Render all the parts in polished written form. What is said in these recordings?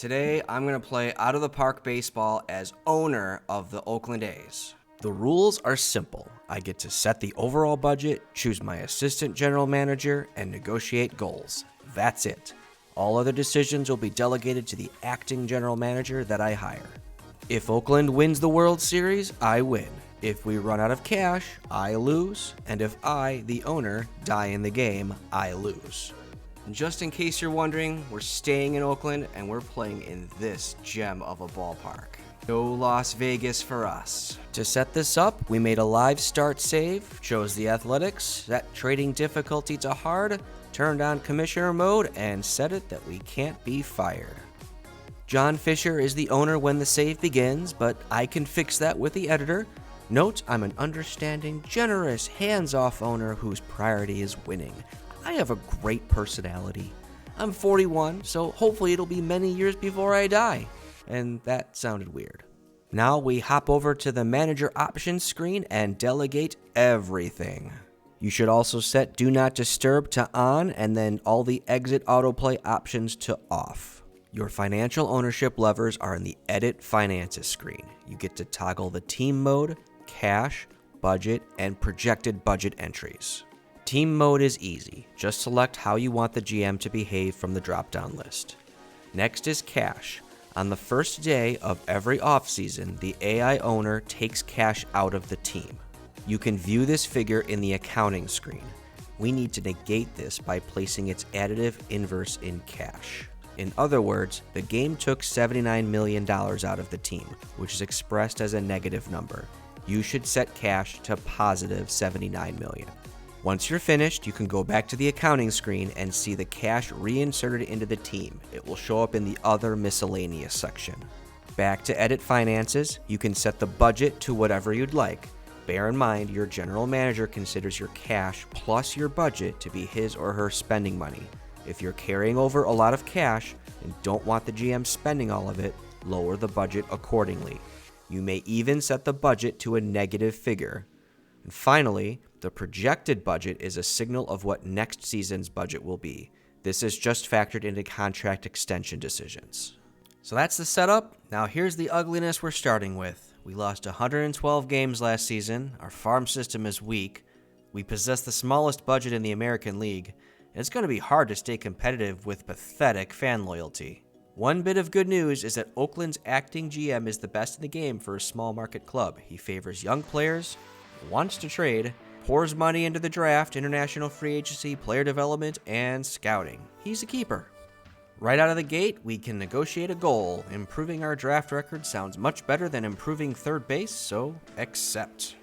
Today, I'm going to play out of the park baseball as owner of the Oakland A's. The rules are simple. I get to set the overall budget, choose my assistant general manager, and negotiate goals. That's it. All other decisions will be delegated to the acting general manager that I hire. If Oakland wins the World Series, I win. If we run out of cash, I lose. And if I, the owner, die in the game, I lose. And just in case you're wondering, we're staying in Oakland and we're playing in this gem of a ballpark. No Las Vegas for us. To set this up, we made a live start save, chose the athletics, set trading difficulty to hard, turned on commissioner mode, and set it that we can't be fired. John Fisher is the owner when the save begins, but I can fix that with the editor. Note, I'm an understanding, generous, hands-off owner whose priority is winning. I have a great personality. I'm 41, so hopefully it'll be many years before I die. And that sounded weird. Now we hop over to the manager options screen and delegate everything. You should also set Do Not Disturb to on and then all the exit autoplay options to off. Your financial ownership levers are in the Edit Finances screen. You get to toggle the team mode, cash, budget, and projected budget entries. Team mode is easy. Just select how you want the GM to behave from the drop-down list. Next is cash. On the first day of every offseason, the AI owner takes cash out of the team. You can view this figure in the accounting screen. We need to negate this by placing its additive inverse in cash. In other words, the game took $79 million out of the team, which is expressed as a negative number. You should set cash to positive $79 million. Once you're finished, you can go back to the accounting screen and see the cash reinserted into the team. It will show up in the Other Miscellaneous section. Back to Edit Finances, you can set the budget to whatever you'd like. Bear in mind, your general manager considers your cash plus your budget to be his or her spending money. If you're carrying over a lot of cash and don't want the GM spending all of it, lower the budget accordingly. You may even set the budget to a negative figure. And finally, the projected budget is a signal of what next season's budget will be. This is just factored into contract extension decisions. So that's the setup. Now here's the ugliness we're starting with. We lost 112 games last season. Our farm system is weak. We possess the smallest budget in the American League. And it's going to be hard to stay competitive with pathetic fan loyalty. One bit of good news is that Oakland's acting GM is the best in the game for a small market club. He favors young players, wants to trade, pours money into the draft, international free agency, player development, and scouting. He's a keeper. Right out of the gate, we can negotiate a goal. Improving our draft record sounds much better than improving third base, so accept.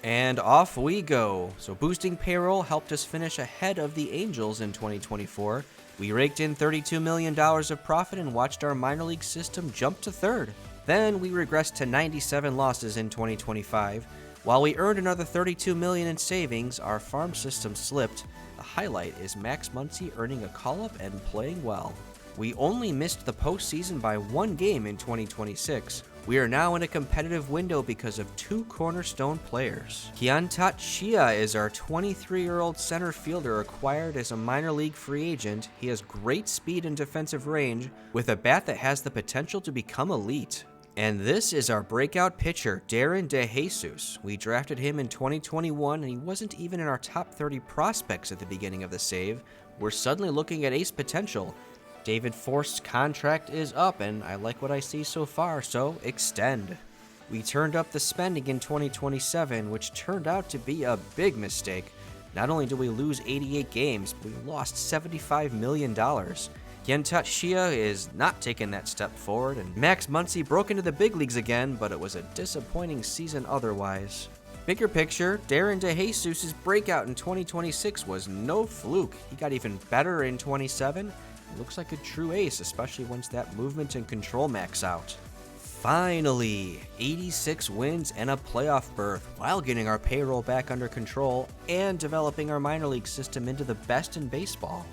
And off we go. So boosting payroll helped us finish ahead of the Angels in 2024. We raked in $32 million of profit and watched our minor league system jump to third. Then we regressed to 97 losses in 2025. While we earned another $32 million in savings, our farm system slipped. The highlight is Max Muncy earning a call-up and playing well. We only missed the postseason by one game in 2026. We are now in a competitive window because of two cornerstone players. Kyantat Shia is our 23-year-old center fielder acquired as a minor league free agent. He has great speed and defensive range with a bat that has the potential to become elite. And this is our breakout pitcher, Darren DeJesus. We drafted him in 2021, and he wasn't even in our top 30 prospects at the beginning of the save. We're suddenly looking at ace potential. David Forst's contract is up, and I like what I see so far, so extend. We turned up the spending in 2027, which turned out to be a big mistake. Not only did we lose 88 games, but we lost $75 million. Kyantat Shia is not taking that step forward, and Max Muncy broke into the big leagues again, but it was a disappointing season otherwise. Bigger picture, Darren DeJesus' breakout in 2026 was no fluke. He got even better in 27. Looks like a true ace, especially once that movement and control max out. Finally, 86 wins and a playoff berth while getting our payroll back under control and developing our minor league system into the best in baseball.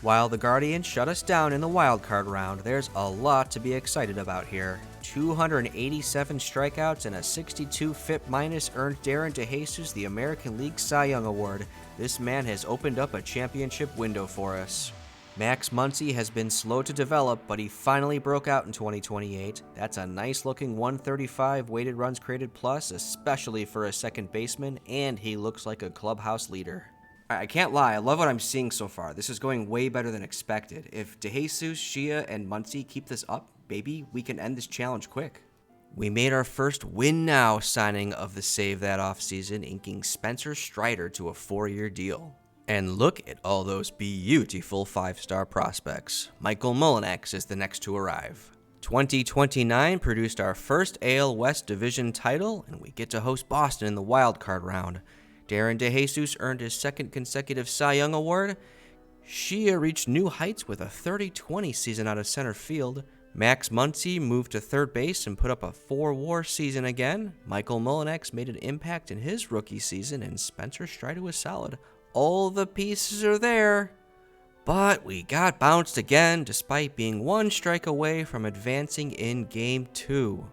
While the Guardians shut us down in the wildcard round, there's a lot to be excited about here. 287 strikeouts and a 62 FIP minus earned Darren DeJesus the American League Cy Young Award. This man has opened up a championship window for us. Max Muncy has been slow to develop, but he finally broke out in 2028. That's a nice looking 135 weighted runs created plus, especially for a second baseman, and he looks like a clubhouse leader. I can't lie, I love what I'm seeing so far. This is going way better than expected. If DeJesus, Shia, and Muncy keep this up, baby, we can end this challenge quick. We made our first win now signing of the save that offseason, inking Spencer Strider to a 4-year deal. And look at all those beautiful 5-star prospects. Michael Mullinex is the next to arrive. 2029 produced our first AL West Division title, and we get to host Boston in the wild card round. Darren DeJesus earned his second consecutive Cy Young Award. Shia reached new heights with a 30-20 season out of center field. Max Muncy moved to third base and put up a 4-WAR season again. Michael Mullinex made an impact in his rookie season, and Spencer Strider was solid. All the pieces are there. But we got bounced again, despite being 1 strike away from advancing in Game 2.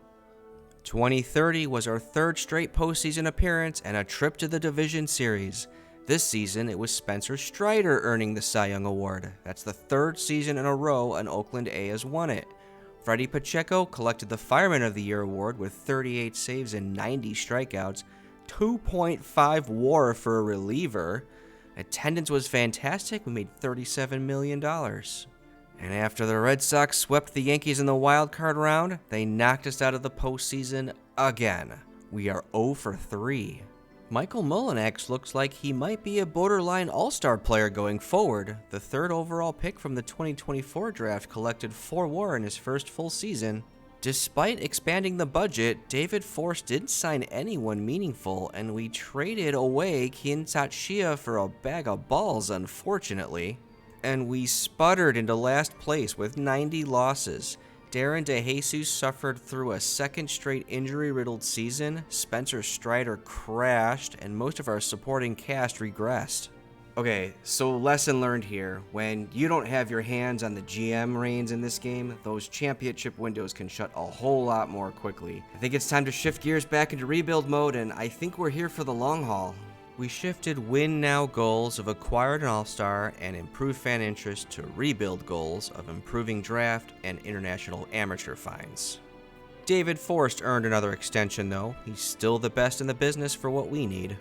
2030 was our 3rd straight postseason appearance and a trip to the Division Series. This season, it was Spencer Strider earning the Cy Young Award. That's the 3rd season in a row an Oakland A has won it. Freddie Pacheco collected the Fireman of the Year award with 38 saves and 90 strikeouts, 2.5 WAR for a reliever. Attendance was fantastic. We made $37 million. And after the Red Sox swept the Yankees in the wild card round, they knocked us out of the postseason again. We are 0 for 3. Michael Mullinex looks like he might be a borderline all-star player going forward. The 3rd overall pick from the 2024 draft collected 4 WAR in his first full season. Despite expanding the budget, David Force didn't sign anyone meaningful, and we traded away Kensat Shia for a bag of balls, unfortunately. And we sputtered into last place with 90 losses. Darren DeJesus suffered through a 2nd straight injury-riddled season, Spencer Strider crashed, and most of our supporting cast regressed. Okay, so lesson learned here. When you don't have your hands on the GM reins in this game, those championship windows can shut a whole lot more quickly. I think it's time to shift gears back into rebuild mode, and I think we're here for the long haul. We shifted win now goals of acquired an all-star and improved fan interest to rebuild goals of improving draft and international amateur fines. David Forrest earned another extension though. He's still the best in the business for what we need.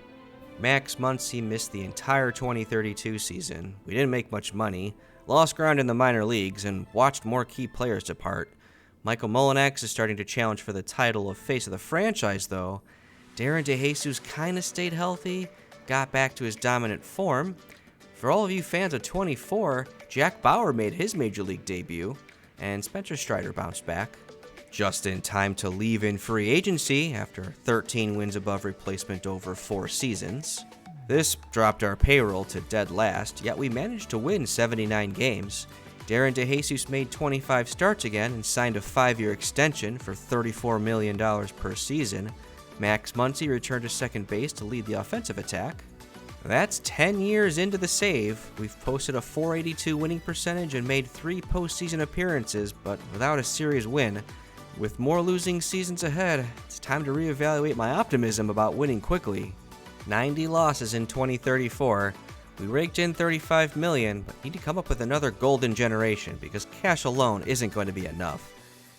Max Muncy missed the entire 2032 season. We didn't make much money, lost ground in the minor leagues, and watched more key players depart. Michael Mullinex is starting to challenge for the title of face of the franchise though. Darren DeJesus kinda stayed healthy, got back to his dominant form. For all of you fans of 24, Jack Bauer made his major league debut, and Spencer Strider bounced back. Just in time to leave in free agency after 13 wins above replacement over 4 seasons. This dropped our payroll to dead last, yet we managed to win 79 games. Darren DeJesus made 25 starts again and signed a 5-year extension for $34 million per season. Max Muncy returned to second base to lead the offensive attack. That's 10 years into the save. We've posted a .482 winning percentage and made 3 postseason appearances, but without a series win. With more losing seasons ahead, it's time to reevaluate my optimism about winning quickly. 90 losses in 2034. We raked in $35 million, but need to come up with another golden generation because cash alone isn't going to be enough.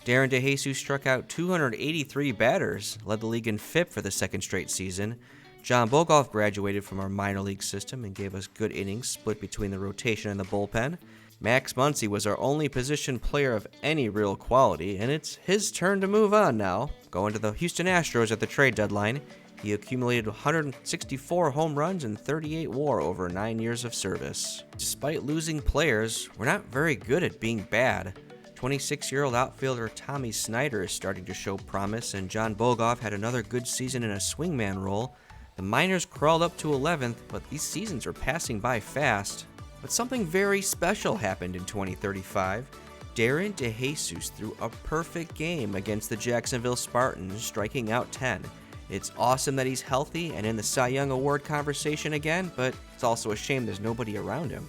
Darren DeJesus struck out 283 batters, led the league in FIP for the 2nd straight season. John Bogoff graduated from our minor league system and gave us good innings split between the rotation and the bullpen. Max Muncy was our only position player of any real quality, and it's his turn to move on now. Going to the Houston Astros at the trade deadline, he accumulated 164 home runs and 38 WAR over 9 years of service. Despite losing players, we're not very good at being bad. 26-year-old outfielder Tommy Snyder is starting to show promise, and John Bogoff had another good season in a swingman role. The minors crawled up to 11th, but these seasons are passing by fast. But something very special happened in 2035. Darren DeJesus threw a perfect game against the Jacksonville Spartans, striking out 10. It's awesome that he's healthy and in the Cy Young Award conversation again, but it's also a shame there's nobody around him.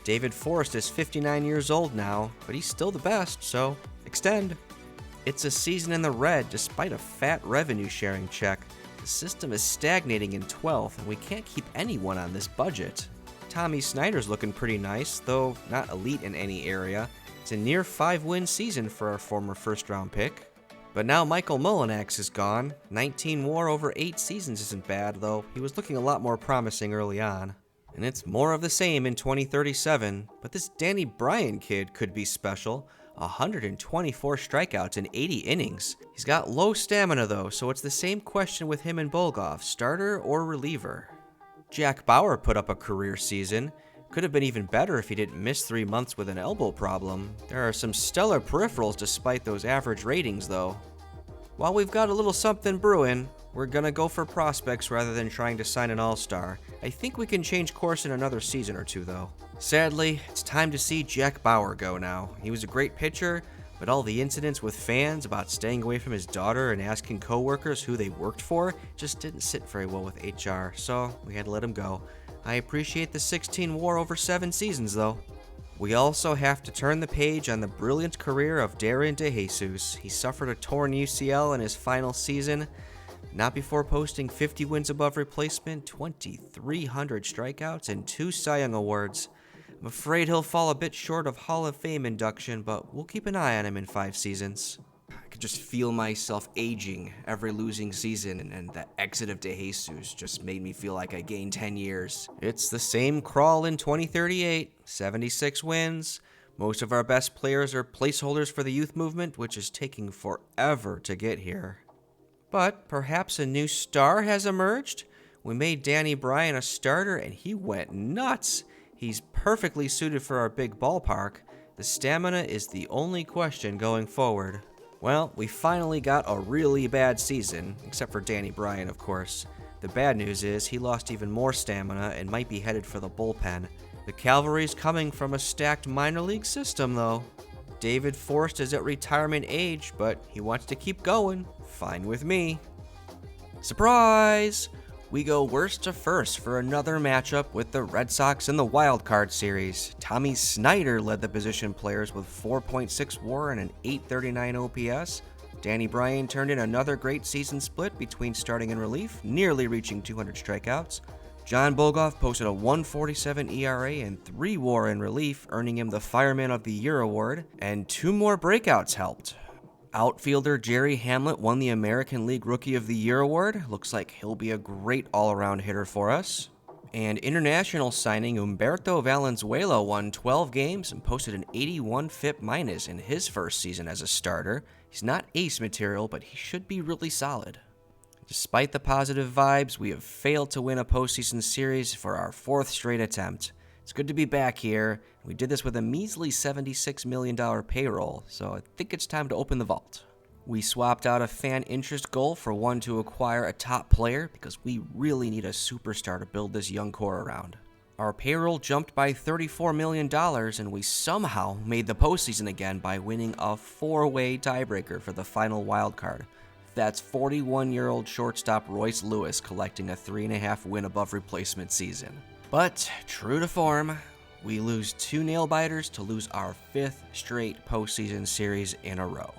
David Forrest is 59 years old now, but he's still the best, so extend. It's a season in the red despite a fat revenue sharing check. The system is stagnating in 12th, and we can't keep anyone on this budget. Tommy Snyder's looking pretty nice, though not elite in any area. It's a near 5-win season for our former first-round pick. But now Michael Mullinax is gone. 19 WAR over 8 seasons isn't bad, though he was looking a lot more promising early on. And it's more of the same in 2037, but this Danny Bryan kid could be special. 124 strikeouts in 80 innings. He's got low stamina though, so it's the same question with him and Bulgoff, starter or reliever. Jack Bauer put up a career season. Could have been even better if he didn't miss 3 months with an elbow problem. There are some stellar peripherals despite those average ratings though. While we've got a little something brewing, we're gonna go for prospects rather than trying to sign an all-star. I think we can change course in another season or two though. Sadly, it's time to see Jack Bauer go now. He was a great pitcher, but all the incidents with fans about staying away from his daughter and asking coworkers who they worked for just didn't sit very well with HR, so we had to let him go. I appreciate the 16 WAR over 7 seasons though. We also have to turn the page on the brilliant career of Darren DeJesus. He suffered a torn UCL in his final season, not before posting 50 wins above replacement, 2,300 strikeouts, and 2 Cy Young Awards. I'm afraid he'll fall a bit short of Hall of Fame induction, but we'll keep an eye on him in 5 seasons. I could just feel myself aging every losing season, and the exit of DeJesus just made me feel like I gained 10 years. It's the same crawl in 2038, 76 wins. Most of our best players are placeholders for the youth movement, which is taking forever to get here. But perhaps a new star has emerged? We made Danny Bryan a starter, and he went nuts. He's perfectly suited for our big ballpark. The stamina is the only question going forward. Well, we finally got a really bad season, except for Danny Bryan, of course. The bad news is he lost even more stamina and might be headed for the bullpen. The cavalry's coming from a stacked minor league system, though. David Forst is at retirement age, but he wants to keep going. Fine with me. Surprise! We go worst to first for another matchup with the Red Sox in the Wild Card Series. Tommy Snyder led the position players with 4.6 WAR and an 839 OPS. Danny Bryan turned in another great season split between starting and relief, nearly reaching 200 strikeouts. John Bulgoff posted a 147 ERA and 3 WAR in relief, earning him the Fireman of the Year award, and 2 more breakouts helped. Outfielder Jerry Hamlet won the American League Rookie of the Year award. Looks like he'll be a great all-around hitter for us. And international signing Humberto Valenzuela won 12 games and posted an 81 FIP minus in his first season as a starter. He's not ace material, but he should be really solid. Despite the positive vibes, we have failed to win a postseason series for our 4th straight attempt. It's good to be back here. We did this with a measly $76 million payroll, so I think it's time to open the vault. We swapped out a fan interest goal for one to acquire a top player because we really need a superstar to build this young core around. Our payroll jumped by $34 million, and we somehow made the postseason again by winning a 4-way tiebreaker for the final wild card. That's 41-year-old shortstop Royce Lewis collecting a 3.5 win above replacement season. But, true to form, we lose 2 nail-biters to lose our 5th straight postseason series in a row.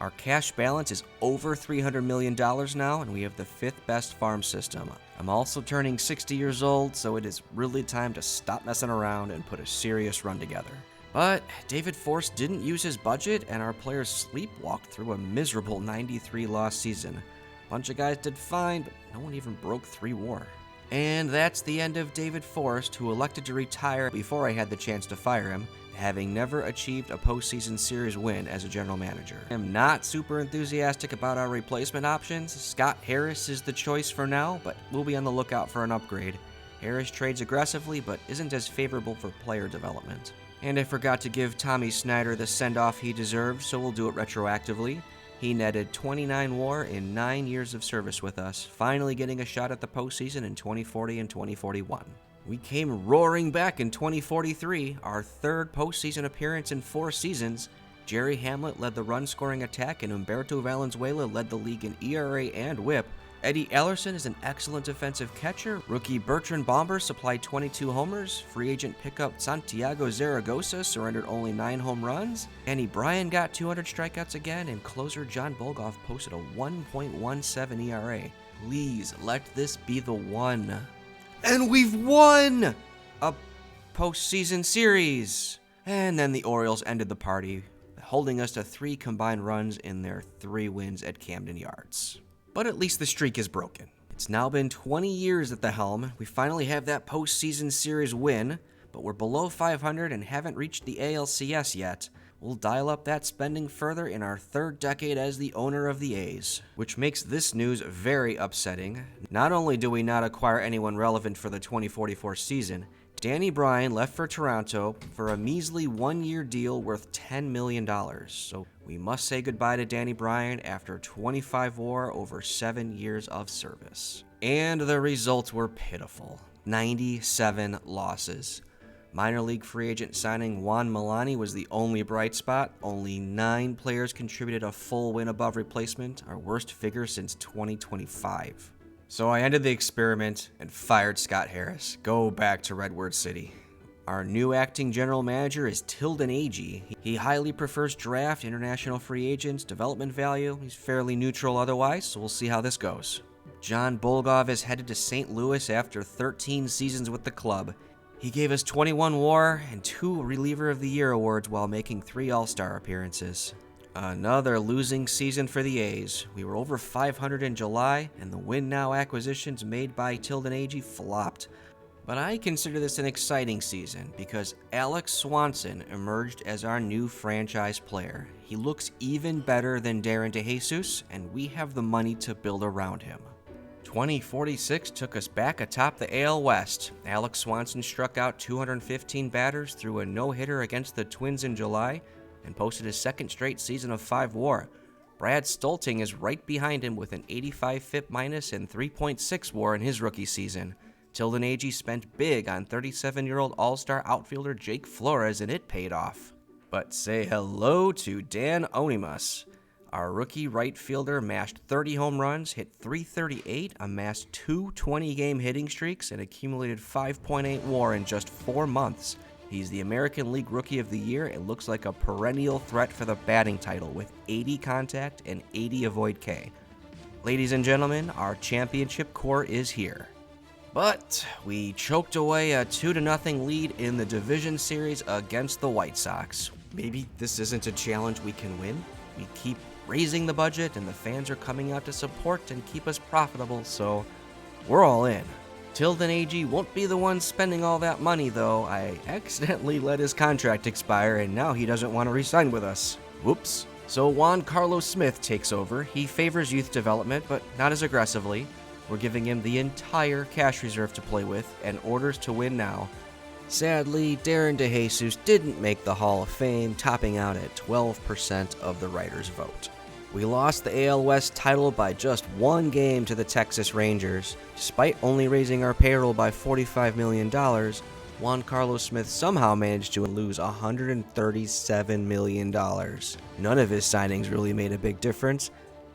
Our cash balance is over $300 million now, and we have the 5th best farm system. I'm also turning 60 years old, so it is really time to stop messing around and put a serious run together. But David Forst didn't use his budget, and our players sleepwalked through a miserable 93-loss season. A bunch of guys did fine, but no one even broke 3 WAR. And that's the end of David Forst, who elected to retire before I had the chance to fire him, having never achieved a postseason series win as a general manager. I'm not super enthusiastic about our replacement options. Scott Harris is the choice for now, but we'll be on the lookout for an upgrade. Harris trades aggressively, but isn't as favorable for player development. And I forgot to give Tommy Snyder the send-off he deserved, so we'll do it retroactively. He netted 29 WAR in 9 years of service with us, finally getting a shot at the postseason in 2040 and 2041. We came roaring back in 2043, our 3rd postseason appearance in 4 seasons. Jerry Hamlet led the run-scoring attack, and Humberto Valenzuela led the league in ERA and WHIP. Eddie Ellerson is an excellent defensive catcher. Rookie Bertrand Bomber supplied 22 homers. Free agent pickup Santiago Zaragoza surrendered only 9 home runs. Danny Bryan got 200 strikeouts again, and closer John Bulgoff posted a 1.17 ERA. Please let this be the one. And we've won a postseason series. And then the Orioles ended the party, holding us to 3 combined runs in their 3 wins at Camden Yards. But at least the streak is broken. It's now been 20 years at the helm. We finally have that postseason series win, but we're below 500 and haven't reached the ALCS yet. We'll dial up that spending further in our 3rd decade as the owner of the A's, which makes this news very upsetting. Not only do we not acquire anyone relevant for the 2044 season, Danny Bryan left for Toronto for a measly 1-year deal worth $10 million. So we must say goodbye to Danny Bryan after 25 WAR over 7 years of service. And the results were pitiful. 97 losses. Minor league free agent signing Juan Milani was the only bright spot. Only 9 players contributed a full win above replacement, our worst figure since 2025. So I ended the experiment and fired Scott Harris. Go back to Redwood City. Our new acting general manager is Tilden Agee. He highly prefers draft, international free agents, development value. He's fairly neutral otherwise, so we'll see how this goes. John Bolgov is headed to St. Louis after 13 seasons with the club. He gave us 21 WAR and 2 Reliever of the Year awards while making 3 All-Star appearances. Another losing season for the A's. We were over 500 in July, and the Win Now acquisitions made by Tilden Agee flopped. But I consider this an exciting season because Alex Swanson emerged as our new franchise player. He looks even better than Darren DeJesus, and we have the money to build around him. 2046 took us back atop the AL West. Alex Swanson struck out 215 batters through a no-hitter against the Twins in July and posted his 2nd straight season of 5 WAR. Brad Stolting is right behind him with an 85 FIP minus and 3.6 WAR in his rookie season. Tilden Agee spent big on 37-year-old All-Star outfielder Jake Flores, and it paid off. But say hello to Dan Onimus. Our rookie right fielder mashed 30 home runs, hit .338, amassed 2 20-game hitting streaks, and accumulated 5.8 WAR in just 4 months. He's the American League Rookie of the Year and looks like a perennial threat for the batting title with 80 contact and 80 avoid K. Ladies and gentlemen, our championship core is here. But we choked away a 2-0 lead in the division series against the White Sox. Maybe this isn't a challenge we can win. We keep raising the budget and the fans are coming out to support and keep us profitable, so we're all in. Tilden Agee won't be the one spending all that money, though. I accidentally let his contract expire, and now he doesn't want to re-sign with us. Whoops. So Juan Carlos Smith takes over. He favors youth development, but not as aggressively. We're giving him the entire cash reserve to play with and orders to win now. Sadly, Darren DeJesus didn't make the Hall of Fame, topping out at 12% of the writers' vote. We lost the AL West title by just 1 game to the Texas Rangers. Despite only raising our payroll by $45 million, Juan Carlos Smith somehow managed to lose $137 million. None of his signings really made a big difference.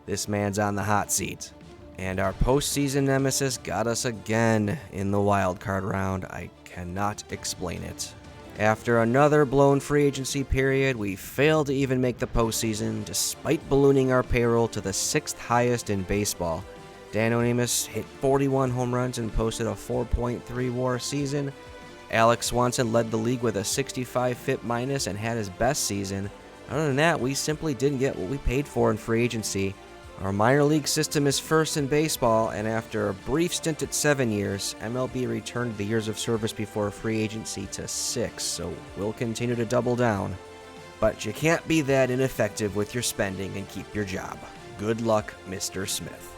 This man's on the hot seat. And our postseason nemesis got us again in the wild card round. I cannot explain it. After another blown free agency period, we failed to even make the postseason, despite ballooning our payroll to the 6th highest in baseball. Dan Onimus hit 41 home runs and posted a 4.3 WAR season. Alex Swanson led the league with a 65 FIP minus and had his best season. Other than that, we simply didn't get what we paid for in free agency. Our minor league system is first in baseball, and after a brief stint at 7 years, MLB returned the years of service before free agency to 6, so we'll continue to double down. But you can't be that ineffective with your spending and keep your job. Good luck, Mr. Smith.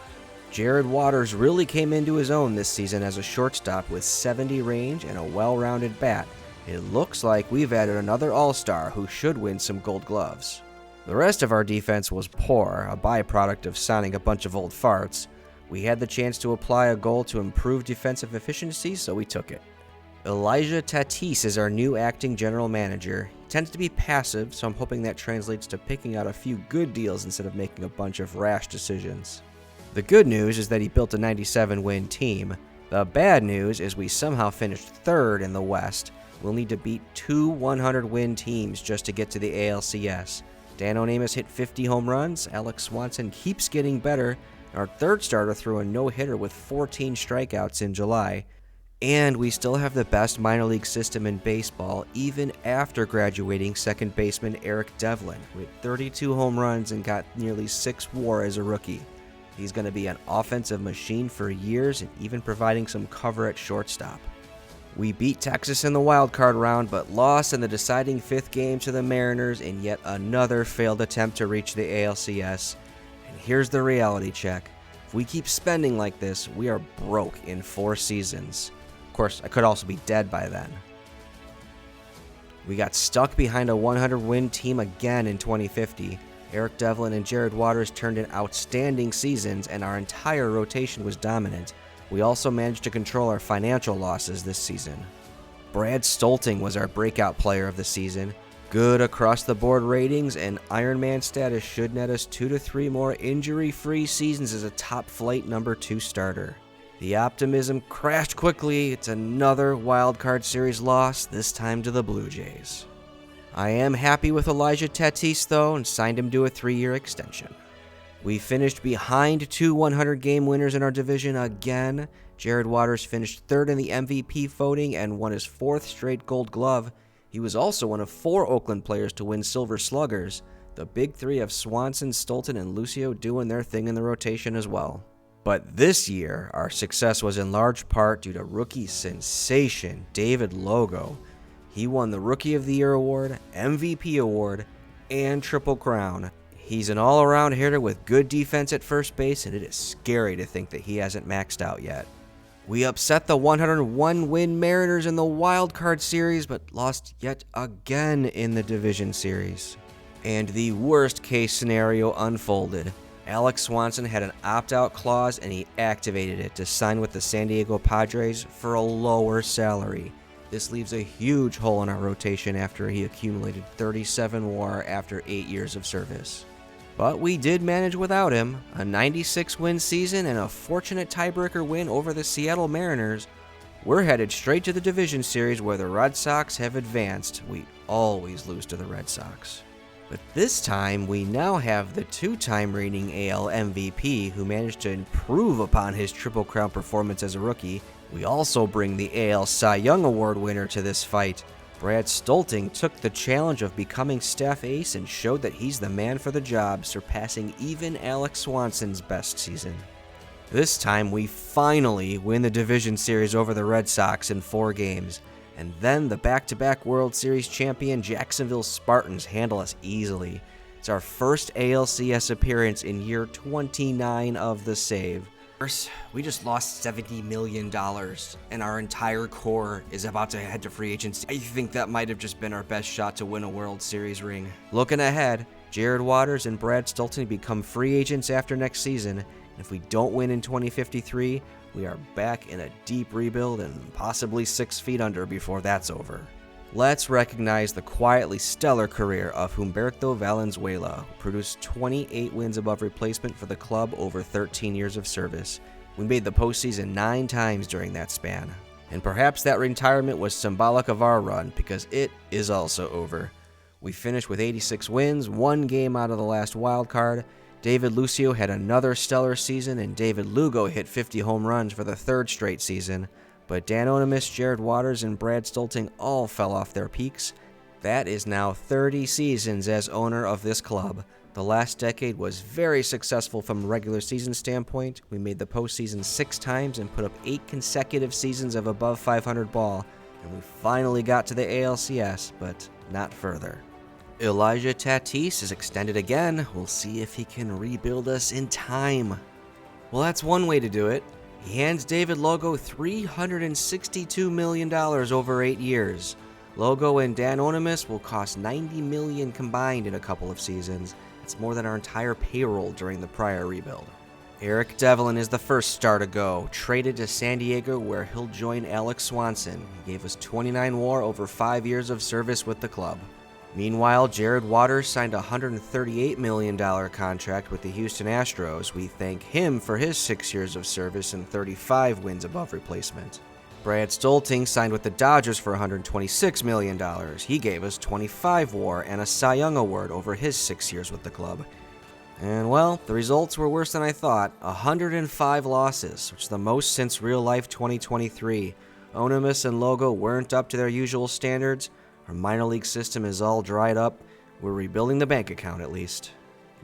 Jared Waters really came into his own this season as a shortstop with 70 range and a well-rounded bat. It looks like we've added another all-star who should win some gold gloves. The rest of our defense was poor, a byproduct of signing a bunch of old farts. We had the chance to apply a goal to improve defensive efficiency, so we took it. Elijah Tatis is our new acting general manager. He tends to be passive, so I'm hoping that translates to picking out a few good deals instead of making a bunch of rash decisions. The good news is that he built a 97-win team. The bad news is we somehow finished 3rd in the West. We'll need to beat 2 100-win teams just to get to the ALCS. Dan Onimus hit 50 home runs, Alex Swanson keeps getting better, our 3rd starter threw a no-hitter with 14 strikeouts in July. And we still have the best minor league system in baseball, even after graduating second baseman Eric Devlin, who hit 32 home runs and got nearly 6 WAR as a rookie. He's going to be an offensive machine for years and even providing some cover at shortstop. We beat Texas in the wild card round, but lost in the deciding 5th game to the Mariners in yet another failed attempt to reach the ALCS. And here's the reality check. If we keep spending like this, we are broke in 4 seasons. Of course, I could also be dead by then. We got stuck behind a 100-win team again in 2050. Eric Devlin and Jared Waters turned in outstanding seasons, and our entire rotation was dominant. We also managed to control our financial losses this season. Brad Stolting was our breakout player of the season. Good across-the-board ratings, and Ironman status should net us 2 to 3 more injury-free seasons as a top-flight number 2 starter. The optimism crashed quickly. It's another Wild Card Series loss, this time to the Blue Jays. I am happy with Elijah Tatis, though, and signed him to a 3-year extension. We finished behind 2 100-game winners in our division again. Jared Waters finished 3rd in the MVP voting and won his 4th straight Gold Glove. He was also one of 4 Oakland players to win Silver Sluggers. The big 3 of Swanson, Stolten, and Lucio doing their thing in the rotation as well. But this year, our success was in large part due to rookie sensation David Logo. He won the Rookie of the Year award, MVP award, and Triple Crown. He's an all-around hitter with good defense at first base, and it is scary to think that he hasn't maxed out yet. We upset the 101-win Mariners in the Wild Card Series, but lost yet again in the Division Series. And the worst-case scenario unfolded. Alex Swanson had an opt-out clause, and he activated it to sign with the San Diego Padres for a lower salary. This leaves a huge hole in our rotation after he accumulated 37 WAR after 8 years of service. But we did manage without him. A 96-win season and a fortunate tiebreaker win over the Seattle Mariners. We're headed straight to the Division Series where the Red Sox have advanced. We always lose to the Red Sox. But this time, we now have the 2-time reigning AL MVP who managed to improve upon his Triple Crown performance as a rookie. We also bring the AL Cy Young Award winner to this fight. Brad Stolting took the challenge of becoming staff ace and showed that he's the man for the job, surpassing even Alex Swanson's best season. This time, we finally win the Division Series over the Red Sox in 4 games. And then the back-to-back World Series champion Jacksonville Spartans handle us easily. It's our first ALCS appearance in year 29 of the save. We just lost $70 million, and our entire core is about to head to free agency. I think that might have just been our best shot to win a World Series ring. Looking ahead, Jared Waters and Brad Stolten become free agents after next season, and if we don't win in 2053, we are back in a deep rebuild and possibly 6 feet under before that's over. Let's recognize the quietly stellar career of Humberto Valenzuela, who produced 28 wins above replacement for the club over 13 years of service. We made the postseason 9 times during that span. And perhaps that retirement was symbolic of our run, because it is also over. We finished with 86 wins, 1 game out of the last wild card. David Lucio had another stellar season, and David Lugo hit 50 home runs for the 3rd straight season. But Dan Onimus, Jared Waters, and Brad Stolting all fell off their peaks. That is now 30 seasons as owner of this club. The last decade was very successful from a regular season standpoint. We made the postseason 6 times and put up 8 consecutive seasons of above 500 ball. And we finally got to the ALCS, but not further. Elijah Tatis is extended again. We'll see if he can rebuild us in time. Well, that's one way to do it. He hands David Logo $362 million over 8 years. Logo and Dan Onimus will cost $90 million combined in a couple of seasons. It's more than our entire payroll during the prior rebuild. Eric Devlin is the first star to go, traded to San Diego where he'll join Alex Swanson. He gave us 29 WAR over 5 years of service with the club. Meanwhile, Jared Waters signed a $138 million contract with the Houston Astros. We thank him for his 6 years of service and 35 wins above replacement. Brad Stolting signed with the Dodgers for $126 million. He gave us 25 WAR and a Cy Young Award over his 6 years with the club. And well, the results were worse than I thought. 105 losses, which is the most since real life 2023. Onimus and Logo weren't up to their usual standards. Our minor league system is all dried up. We're rebuilding the bank account at least.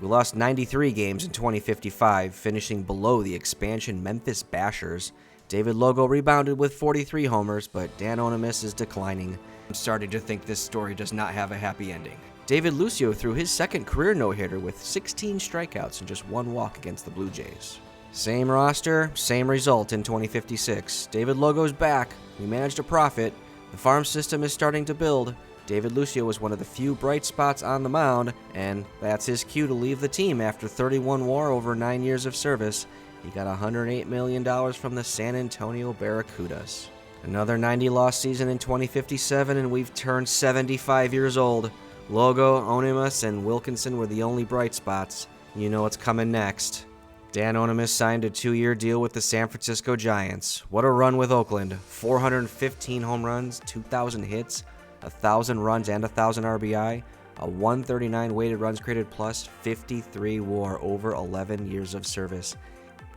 We lost 93 games in 2055, finishing below the expansion Memphis Bashers. David Logo rebounded with 43 homers, but Dan Onimus is declining. I'm starting to think this story does not have a happy ending. David Lucio threw his second career no-hitter with 16 strikeouts and just one walk against the Blue Jays. Same roster, same result in 2056. David Logo's back. We managed a profit. The farm system is starting to build. David Lucio was one of the few bright spots on the mound, and that's his cue to leave the team after 31 WAR over 9 years of service. He got $108 million from the San Antonio Barracudas. Another 90-loss season in 2057, and we've turned 75 years old. Logo, Onimus, and Wilkinson were the only bright spots. You know what's coming next. Dan Onimus signed a 2-year deal with the San Francisco Giants. What a run with Oakland. 415 home runs, 2,000 hits, 1,000 runs and 1,000 RBI, a 139 weighted runs created plus 53 WAR over 11 years of service.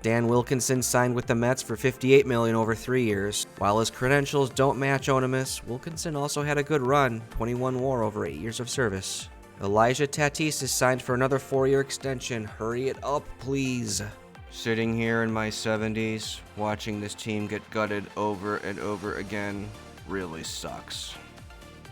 Dan Wilkinson signed with the Mets for $58 million over 3 years. While his credentials don't match Onimus, Wilkinson also had a good run, 21 WAR over 8 years of service. Elijah Tatis is signed for another 4-year extension. Hurry it up, please. Sitting here in my 70s, watching this team get gutted over and over again really sucks.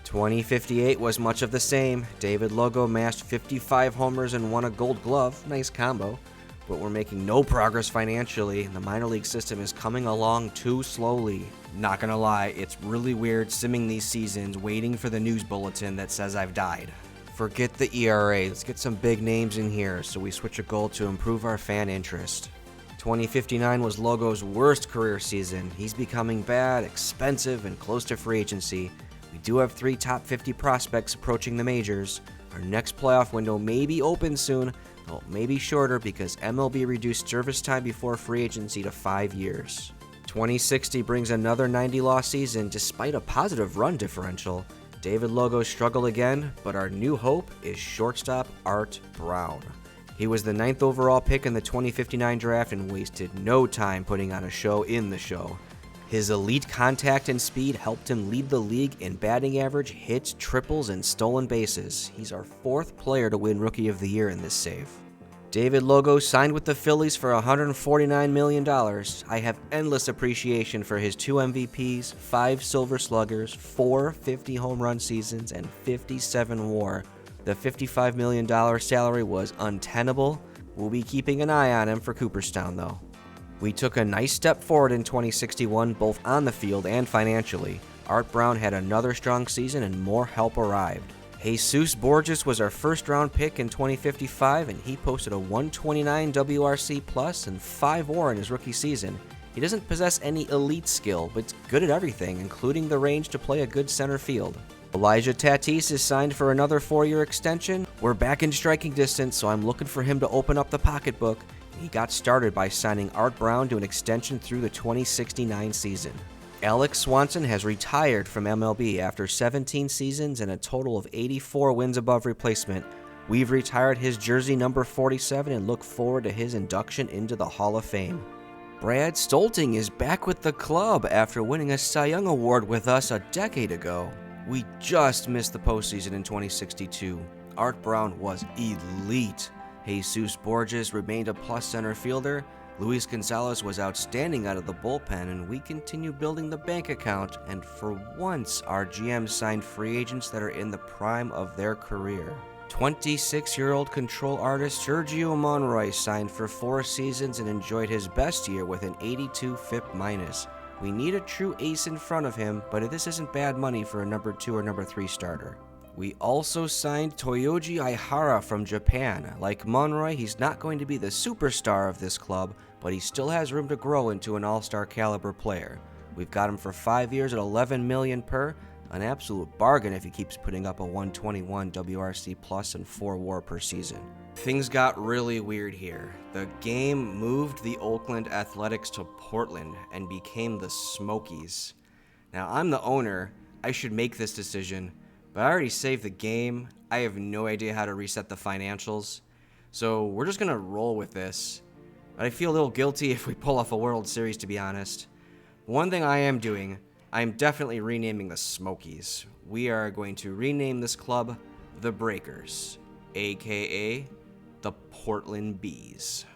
2058 was much of the same. David Logo amassed 55 homers and won a Gold Glove. Nice combo. But we're making no progress financially, and the minor league system is coming along too slowly. Not gonna lie, it's really weird simming these seasons waiting for the news bulletin that says I've died. Forget the ERA, let's get some big names in here so we switch a goal to improve our fan interest. 2059 was Logo's worst career season. He's becoming bad, expensive, and close to free agency. We do have 3 top 50 prospects approaching the majors. Our next playoff window may be open soon, though it may be shorter because MLB reduced service time before free agency to 5 years. 2060 brings another 90-loss season despite a positive run differential. David Logo struggled again, but our new hope is shortstop Art Brown. He was the 9th overall pick in the 2059 draft and wasted no time putting on a show in the show. His elite contact and speed helped him lead the league in batting average, hits, triples, and stolen bases. He's our 4th player to win Rookie of the Year in this save. David Logo signed with the Phillies for $149 million. I have endless appreciation for his 2 MVPs, 5 Silver Sluggers, 4 50 home run seasons, and 57 WAR. The $55 million salary was untenable. We'll be keeping an eye on him for Cooperstown, though. We took a nice step forward in 2061, both on the field and financially. Art Brown had another strong season and more help arrived. Jesus Borges was our first-round pick in 2055, and he posted a 129 WRC plus and 5 WAR in his rookie season. He doesn't possess any elite skill, but is good at everything, including the range to play a good center field. Elijah Tatis is signed for another 4-year extension. We're back in striking distance, so I'm looking for him to open up the pocketbook. He got started by signing Art Brown to an extension through the 2069 season. Alex Swanson has retired from MLB after 17 seasons and a total of 84 wins above replacement. We've retired his jersey number 47 and look forward to his induction into the Hall of Fame. Brad Stolting is back with the club after winning a Cy Young Award with us a decade ago. We just missed the postseason in 2062. Art Brown was elite. Jesus Borges remained a plus center fielder. Luis Gonzalez was outstanding out of the bullpen, and we continue building the bank account, and for once, our GM signed free agents that are in the prime of their career. 26-year-old control artist Sergio Monroy signed for 4 seasons and enjoyed his best year with an 82 FIP-. We need a true ace in front of him, but this isn't bad money for a number 2 or number 3 starter. We also signed Toyoji Aihara from Japan. Like Monroy, he's not going to be the superstar of this club, but he still has room to grow into an all-star caliber player. We've got him for 5 years at $11 million per, an absolute bargain if he keeps putting up a 121 WRC plus and 4 WAR per season. Things got really weird here. The game moved the Oakland Athletics to Portland and became the Smokies. Now, I'm the owner. I should make this decision. But I already saved the game. I have no idea how to reset the financials. So we're just going to roll with this. But I feel a little guilty if we pull off a World Series, to be honest. One thing I am doing I'm definitely renaming the Smokies. We are going to rename this club the Breakers, aka the Portland Bees.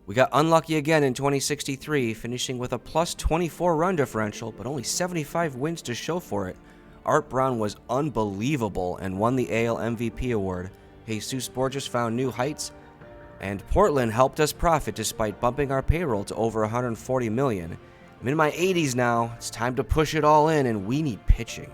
We got unlucky again in 2063, finishing with a plus 24 run differential, but only 75 wins to show for it. Art Brown was unbelievable and won the AL MVP award. Jesus Borges found new heights, and Portland helped us profit despite bumping our payroll to over $140 million. I'm in my 80s now. It's time to push it all in, and we need pitching.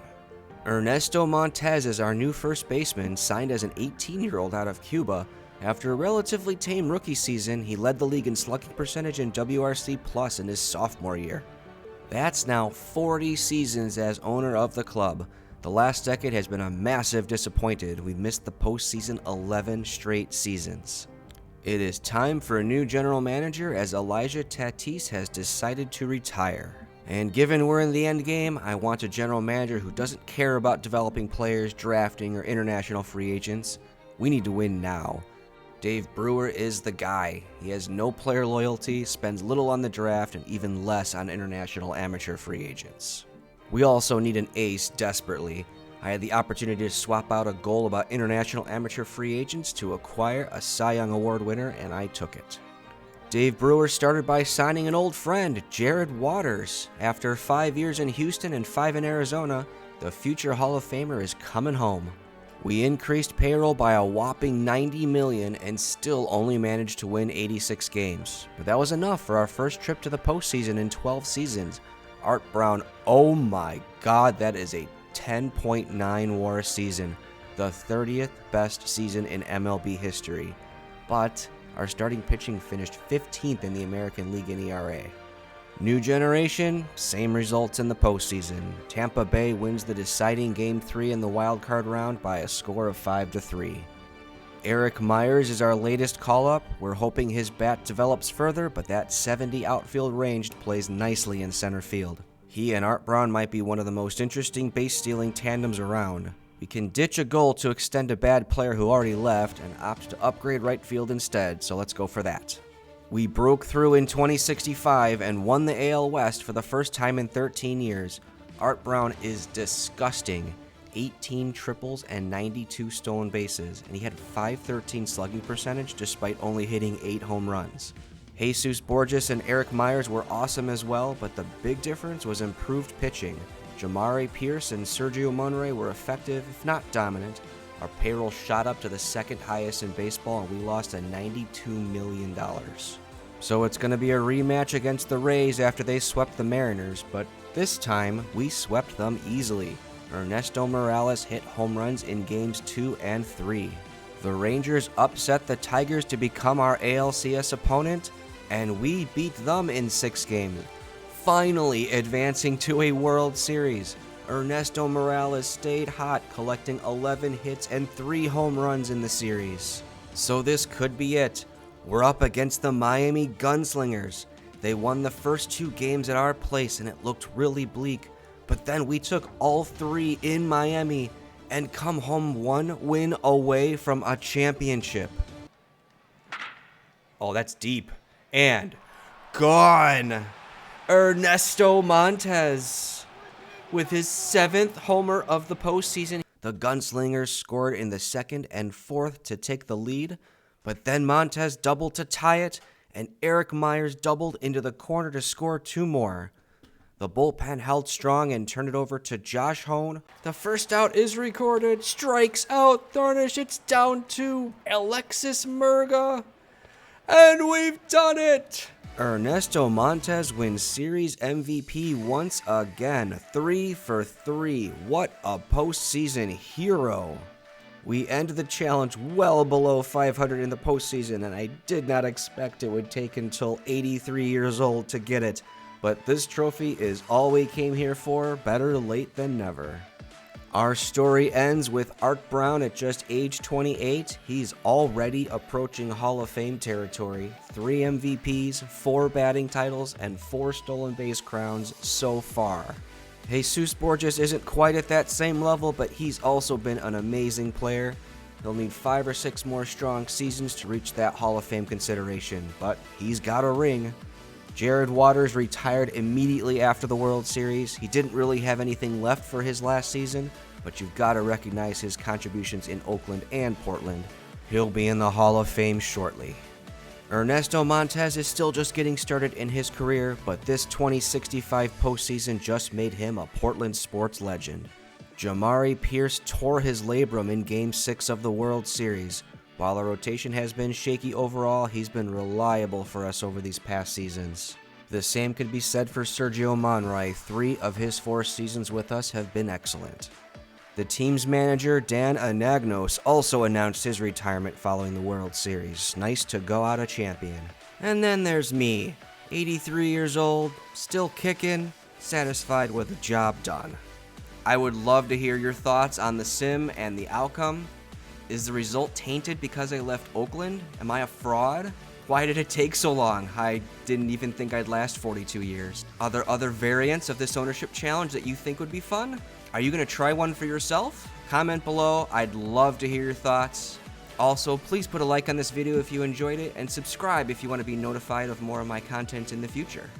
Ernesto Montez is our new first baseman, signed as an 18-year-old out of Cuba. After a relatively tame rookie season, he led the league in slugging percentage and WRC plus in his sophomore year. That's now 40 seasons as owner of the club. The last decade has been a massive disappointment. We've missed the postseason 11 straight seasons. It is time for a new general manager as Elijah Tatis has decided to retire. And given we're in the end game, I want a general manager who doesn't care about developing players, drafting, or international free agents. We need to win now. Dave Brewer is the guy. He has no player loyalty, spends little on the draft, and even less on international amateur free agents. We also need an ace desperately. I had the opportunity to swap out a goal about international amateur free agents to acquire a Cy Young Award winner, and I took it. Dave Brewer started by signing an old friend, Jared Waters. After 5 years in Houston and 5 in Arizona, the future Hall of Famer is coming home. We increased payroll by a whopping $90 million and still only managed to win 86 games. But that was enough for our first trip to the postseason in 12 seasons. Art Brown, oh my God, that is a 10.9 WAR season, the 30th best season in MLB history. But our starting pitching finished 15th in the American League in ERA. New generation, same results in the postseason. Tampa Bay wins the deciding Game 3 in the wild card round by a score of 5-3. Eric Myers is our latest call-up. We're hoping his bat develops further, but that 70 outfield range plays nicely in center field. He and Art Brown might be one of the most interesting base-stealing tandems around. We can ditch a goal to extend a bad player who already left and opt to upgrade right field instead, so let's go for that. We broke through in 2065 and won the AL West for the first time in 13 years. Art Brown is disgusting. 18 triples and 92 stolen bases, and he had .513 slugging percentage despite only hitting 8 home runs. Jesus Borges and Eric Myers were awesome as well, but the big difference was improved pitching. Jamari Pierce and Sergio Monroy were effective, if not dominant. Our payroll shot up to the second highest in baseball, and we lost a $92 million. So it's going to be a rematch against the Rays after they swept the Mariners, but this time we swept them easily. Ernesto Morales hit home runs in games 2 and 3. The Rangers upset the Tigers to become our ALCS opponent, and we beat them in 6 games, finally advancing to a World Series. Ernesto Morales stayed hot, collecting 11 hits and 3 home runs in the series. So this could be it. We're up against the Miami Gunslingers. They won the first 2 games at our place and it looked really bleak, but then we took all 3 in Miami and come home 1 win away from a championship. Oh, that's deep. And gone. Ernesto Montez with his 7th homer of the postseason. The Gunslingers scored in the 2nd and 4th to take the lead, but then Montez doubled to tie it, and Eric Myers doubled into the corner to score 2 more. The bullpen held strong and turned it over to Josh Hone. The first out is recorded. Strikes out. Thornish. It's down to Alexis Murga. And we've done it! Ernesto Montez wins Series MVP once again. 3 for 3. What a postseason hero. We end the challenge well below 500 in the postseason, and I did not expect it would take until 83 years old to get it. But this trophy is all we came here for. Better late than never. Our story ends with Art Brown at just age 28. He's already approaching Hall of Fame territory. 3 MVPs, 4 batting titles, and 4 stolen base crowns so far. Jesus Borges isn't quite at that same level, but he's also been an amazing player. He'll need 5 or 6 more strong seasons to reach that Hall of Fame consideration, but he's got a ring. Jared Waters retired immediately after the World Series. He didn't really have anything left for his last season, but you've got to recognize his contributions in Oakland and Portland. He'll be in the Hall of Fame shortly. Ernesto Montes is still just getting started in his career, but this 2065 postseason just made him a Portland sports legend. Jamari Pierce tore his labrum in Game 6 of the World Series. While our rotation has been shaky overall, he's been reliable for us over these past seasons. The same could be said for Sergio Monroy. 3 of his 4 seasons with us have been excellent. The team's manager, Dan Anagnos, also announced his retirement following the World Series. Nice to go out a champion. And then there's me, 83 years old, still kicking, satisfied with the job done. I would love to hear your thoughts on the sim and the outcome. Is the result tainted because I left Oakland? Am I a fraud? Why did it take so long? I didn't even think I'd last 42 years. Are there other variants of this ownership challenge that you think would be fun? Are you going to try one for yourself? Comment below. I'd love to hear your thoughts. Also, please put a like on this video if you enjoyed it, and subscribe if you want to be notified of more of my content in the future.